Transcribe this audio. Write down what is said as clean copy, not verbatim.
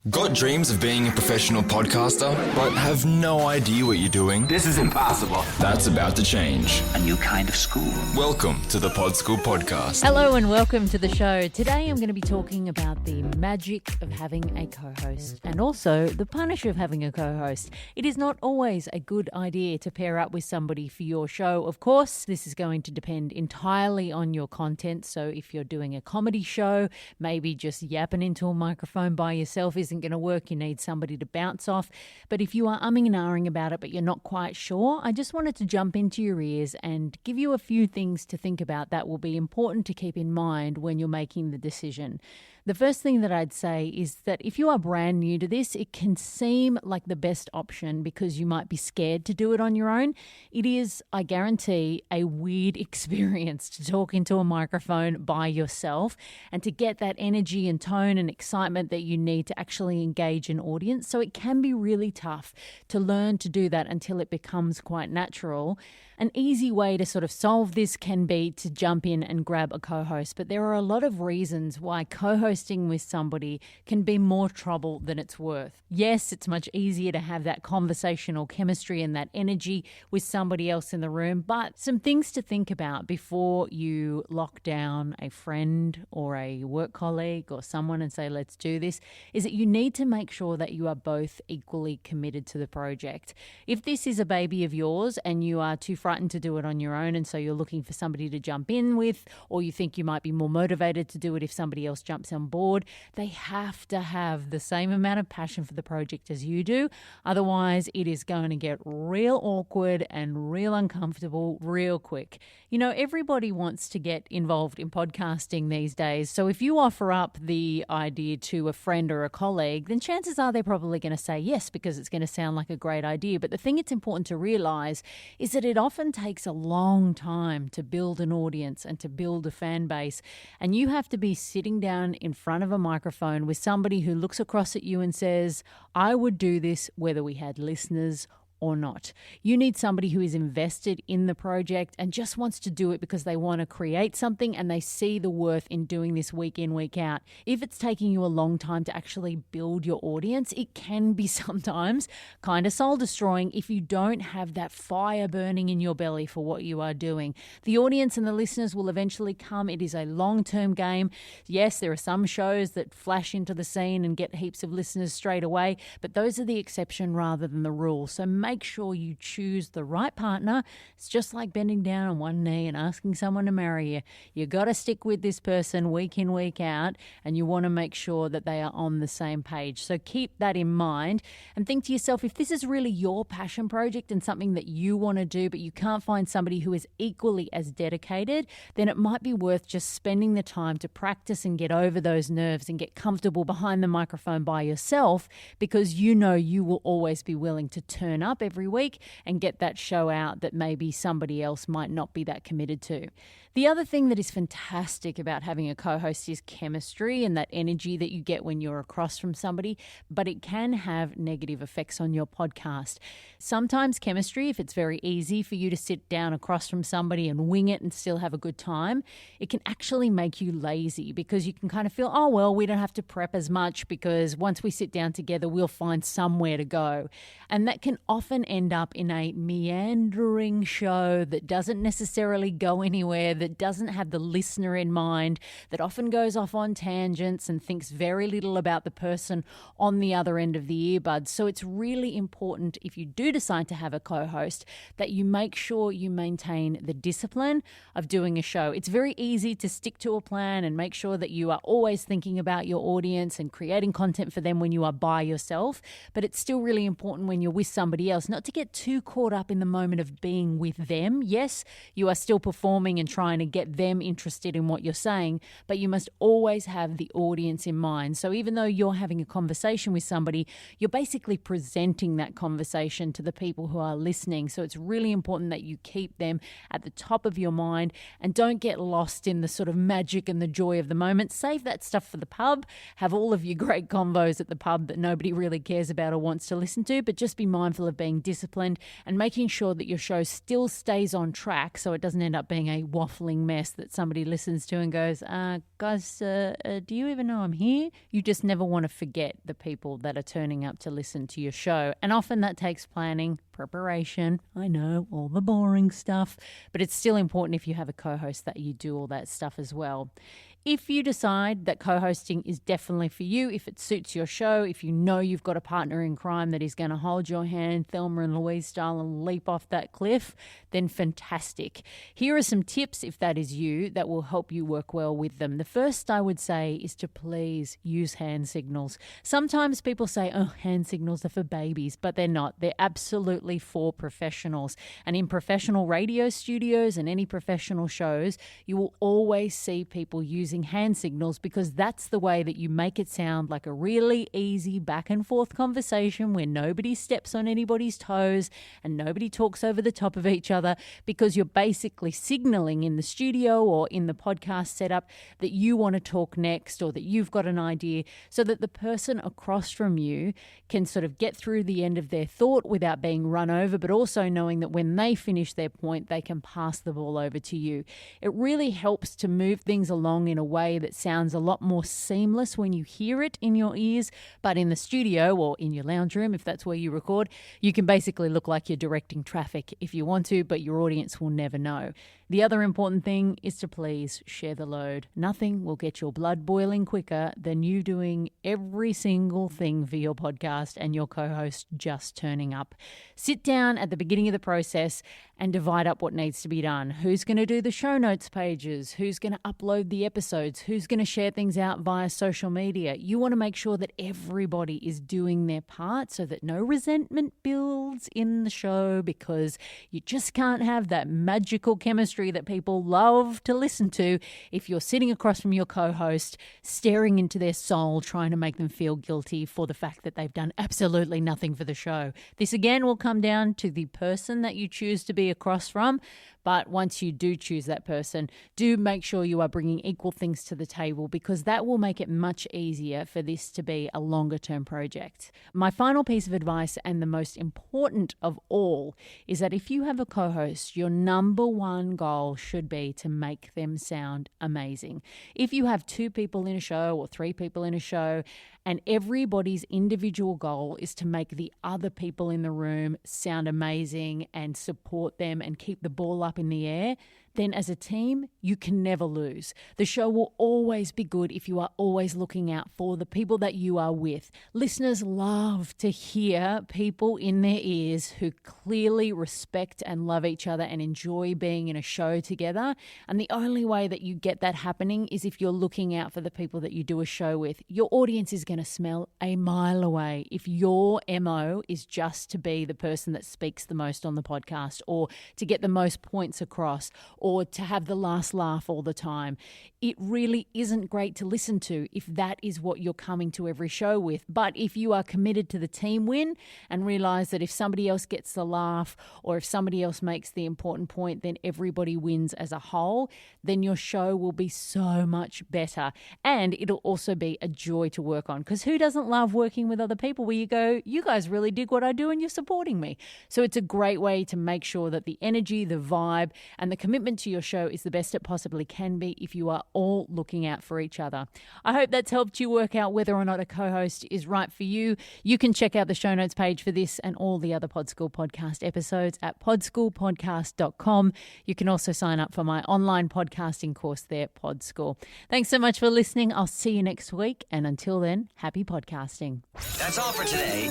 Got dreams of being a professional podcaster, but have no idea what you're doing? This is impossible. That's about to change. A new kind of school. Welcome to the Pod School Podcast. Hello and welcome to the show. Today I'm going to be talking about the magic of having a co-host and also the punish of having a co-host. It is not always a good idea to pair up with somebody for your show. Of course, this is going to depend entirely on your content. So if you're doing a comedy show, maybe just yapping into a microphone by yourself isn't going to work. You need somebody to bounce off. But if you are umming and ahhing about it, but you're not quite sure, I just wanted to jump into your ears and give you a few things to think about that will be important to keep in mind when you're making the decision. The first thing that I'd say is that if you are brand new to this, it can seem like the best option because you might be scared to do it on your own. It is, I guarantee, a weird experience to talk into a microphone by yourself and to get that energy and tone and excitement that you need to actually engage an audience. So it can be really tough to learn to do that until it becomes quite natural. An easy way to sort of solve this can be to jump in and grab a co-host, but there are a lot of reasons why co-hosting with somebody can be more trouble than it's worth. Yes, it's much easier to have that conversational chemistry and that energy with somebody else in the room, but some things to think about before you lock down a friend or a work colleague or someone and say, let's do this, is that you need to make sure that you are both equally committed to the project. If this is a baby of yours and you are too frightened to do it on your own and so you're looking for somebody to jump in with, or you think you might be more motivated to do it if somebody else jumps on board, they have to have the same amount of passion for the project as you do. Otherwise, it is going to get real awkward and real uncomfortable real quick. You know, everybody wants to get involved in podcasting these days. So if you offer up the idea to a friend or a colleague, then chances are they're probably going to say yes because it's going to sound like a great idea. But the thing it's important to realize is that it often takes a long time to build an audience and to build a fan base. And you have to be sitting down in front of a microphone with somebody who looks across at you and says, I would do this whether we had listeners or not. You need somebody who is invested in the project and just wants to do it because they want to create something and they see the worth in doing this week in, week out. If it's taking you a long time to actually build your audience, it can be sometimes kind of soul destroying if you don't have that fire burning in your belly for what you are doing. The audience and the listeners will eventually come. It is a long-term game. Yes, there are some shows that flash into the scene and get heaps of listeners straight away, but those are the exception rather than the rule. So make sure you choose the right partner. It's just like bending down on one knee and asking someone to marry you. You got to stick with this person week in, week out, and you want to make sure that they are on the same page. So keep that in mind and think to yourself, if this is really your passion project and something that you want to do, but you can't find somebody who is equally as dedicated, then it might be worth just spending the time to practice and get over those nerves and get comfortable behind the microphone by yourself, because you know you will always be willing to turn up every week and get that show out that maybe somebody else might not be that committed to. The other thing that is fantastic about having a co-host is chemistry and that energy that you get when you're across from somebody, but it can have negative effects on your podcast. Sometimes chemistry, if it's very easy for you to sit down across from somebody and wing it and still have a good time, it can actually make you lazy because you can kind of feel, oh, well, we don't have to prep as much because once we sit down together, we'll find somewhere to go. And that can often end up in a meandering show that doesn't necessarily go anywhere, that doesn't have the listener in mind, that often goes off on tangents and thinks very little about the person on the other end of the earbuds. So it's really important, if you do decide to have a co-host, that you make sure you maintain the discipline of doing a show. It's very easy to stick to a plan and make sure that you are always thinking about your audience and creating content for them when you are by yourself, but it's still really important when you're with somebody else not to get too caught up in the moment of being with them. Yes, you are still performing and trying to get them interested in what you're saying, but you must always have the audience in mind. So even though you're having a conversation with somebody, you're basically presenting that conversation to the people who are listening. So it's really important that you keep them at the top of your mind and don't get lost in the sort of magic and the joy of the moment. Save that stuff for the pub. Have all of your great convos at the pub that nobody really cares about or wants to listen to, but just be mindful of being disciplined and making sure that your show still stays on track so it doesn't end up being a waffle waffling mess that somebody listens to and goes, guys, do you even know I'm here? You just never want to forget the people that are turning up to listen to your show. And often that takes planning, preparation. I know, all the boring stuff, but it's still important if you have a co-host that you do all that stuff as well. If you decide that co-hosting is definitely for you, if it suits your show, if you know you've got a partner in crime that is going to hold your hand, Thelma and Louise style, and leap off that cliff, then fantastic. Here are some tips, if that is you, that will help you work well with them. The first I would say is to please use hand signals. Sometimes people say, oh, hand signals are for babies, but they're not. They're absolutely for professionals. And in professional radio studios and any professional shows, you will always see people using hand signals because that's the way that you make it sound like a really easy back and forth conversation where nobody steps on anybody's toes and nobody talks over the top of each other, because you're basically signaling in the studio or in the podcast setup that you want to talk next or that you've got an idea, so that the person across from you can sort of get through the end of their thought without being run over, but also knowing that when they finish their point, they can pass the ball over to you. It really helps to move things along in a way that sounds a lot more seamless when you hear it in your ears, but in the studio or in your lounge room, if that's where you record, you can basically look like you're directing traffic if you want to, but your audience will never know. The other important thing is to please share the load. Nothing will get your blood boiling quicker than you doing every single thing for your podcast and your co-host just turning up. Sit down at the beginning of the process and divide up what needs to be done. Who's going to do the show notes pages? Who's going to upload the episodes? Who's going to share things out via social media? You want to make sure that everybody is doing their part so that no resentment builds in the show, because you just can't have that magical chemistry that people love to listen to if you're sitting across from your co-host, staring into their soul, trying to make them feel guilty for the fact that they've done absolutely nothing for the show. This again will come down to the person that you choose to be across from. But once you do choose that person, do make sure you are bringing equal things to the table, because that will make it much easier for this to be a longer term project. My final piece of advice, and the most important of all, is that if you have a co-host, your number one goal should be to make them sound amazing. If you have 2 people in a show or 3 people in a show, and everybody's individual goal is to make the other people in the room sound amazing and support them and keep the ball up in the air, then as a team, you can never lose. The show will always be good if you are always looking out for the people that you are with. Listeners love to hear people in their ears who clearly respect and love each other and enjoy being in a show together. And the only way that you get that happening is if you're looking out for the people that you do a show with. Your audience is going to smell a mile away if your MO is just to be the person that speaks the most on the podcast, or to get the most points across, or to have the last laugh all the time. It really isn't great to listen to if that is what you're coming to every show with. But if you are committed to the team win and realize that if somebody else gets the laugh or if somebody else makes the important point, then everybody wins as a whole, then your show will be so much better. And it'll also be a joy to work on, because who doesn't love working with other people where you go, you guys really dig what I do and you're supporting me. So it's a great way to make sure that the energy, the vibe, and the commitment to your show is the best it possibly can be if you are all looking out for each other. I hope that's helped you work out whether or not a co-host is right for you. You can check out the show notes page for this and all the other Pod School podcast episodes at podschoolpodcast.com. You can also sign up for my online podcasting course there, Pod School. Thanks so much for listening. I'll see you next week. And until then, happy podcasting. That's all for today.